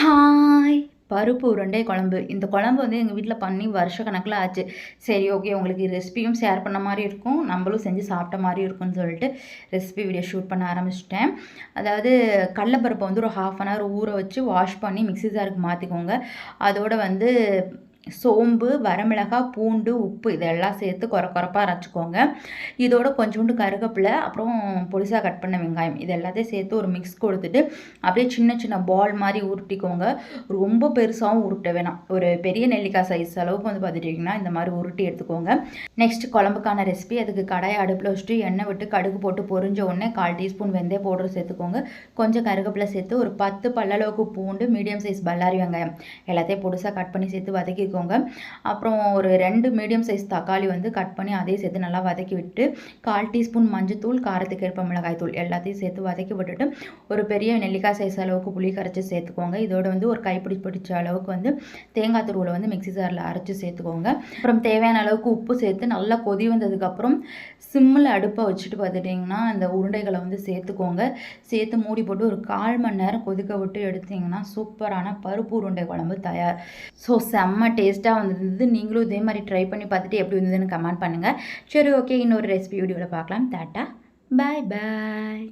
Hi! பருப்பு உருண்டை குழம்பு. இந்த குழம்பு வந்து எங்கள் வீட்டில் பண்ணி வருஷக்கணக்கில ஆச்சு. சரி, ஓகே, உங்களுக்கு ரெசிபியும் ஷேர் பண்ண மாரி இருக்கும். நம்மளும் செஞ்சு சாப்பிட்ட மாரி இருக்கும்னு சொல்லிட்டு ரெசிபி வீடியோ ஷூட் பண்ண ஆரம்பிச்சுட்டேன். அதாவது கடலப்பருப்பை வந்து ஒரு 1/2 அன் ஹவர் ஊற வச்சு வாஷ் பண்ணி மிக்ஸி ஜாருக்கு மாற்றிக்கோங்க. அதோட வந்து சோம்பு, வரமிளகாய், பூண்டு, உப்பு இதெல்லாம் சேர்த்து கொரப்பாக அரைச்சிக்கோங்க. இதோட கொஞ்சோண்டு கருவேப்பிலை, அப்புறம் பொடிசா கட் பண்ண வெங்காயம் இது எல்லாத்தையும் சேர்த்து ஒரு மிக்ஸ் கொடுத்துட்டு அப்படியே சின்ன சின்ன பால் மாதிரி உருட்டிக்கோங்க. ரொம்ப பெருசாகவும் உருட்ட வேணாம். ஒரு பெரிய நெல்லிக்காய் சைஸ் அளவுக்கு வந்து பார்த்துட்டிங்கன்னா இந்த மாதிரி உருட்டி எடுத்துக்கோங்க. நெக்ஸ்ட் குழம்புக்கான ரெசிபி. அதுக்கு கடாயை அடுப்பில் வச்சுட்டு எண்ணெய் விட்டு கடுகு போட்டு பொரிஞ்ச உடனே 1/4 டீஸ்பூன் வெந்தய பவுடர் சேர்த்துக்கோங்க. கொஞ்சம் கருவேப்பிலை சேர்த்து ஒரு 10 பல்லளவுக்கு பூண்டு, மீடியம் சைஸ் பல்லாரி வெங்காயம் எல்லாத்தையும் பொடிசாக கட் பண்ணி சேர்த்து வதக்கி அப்புறம் ஒரு 2 மீடியம் சைஸ் தக்காளி வந்து கட் பண்ணி அதையும் சேர்த்து நல்லா வதக்கி விட்டு 1/4 டீஸ்பூன் மஞ்சத்தூள், காரத்துக்கு ஏற்ப மிளகாய் தூள் எல்லாத்தையும் சேர்த்து வதக்கி விட்டுட்டு ஒரு பெரிய நெல்லிக்காய் சைஸ் அளவுக்கு புளி கரைச்சி சேர்த்துக்கோங்க. இதோட வந்து ஒரு கைப்பிடி பிடிச்ச அளவுக்கு வந்து தேங்காய் துருவலை வந்து மிக்ஸி ஜாரில் அரைச்சி சேர்த்துக்கோங்க. அப்புறம் தேவையான அளவுக்கு உப்பு சேர்த்து நல்லா கொதி வந்ததுக்கப்புறம் சிம்மில் அடுப்பை வச்சுட்டு பார்த்துட்டிங்கன்னா இந்த உருண்டைகளை வந்து சேர்த்துக்கோங்க. சேர்த்து மூடி போட்டு ஒரு 1/4 மணி நேரம் கொதிக்க விட்டு எடுத்திங்கன்னா சூப்பரான பருப்பு உருண்டை குழம்பு தயார். ஸோ செம்ம டேஸ்ட்டாக வந்திருந்தது. நீங்களும் இதே மாதிரி ட்ரை பண்ணி பார்த்துட்டு எப்படி இருந்ததுன்னு கமெண்ட் பண்ணுங்கள். சரி, ஓகே, இன்னொரு ரெசிபி வீடியோவில் பார்க்கலாம். டாட்டா, பாய் பாய்.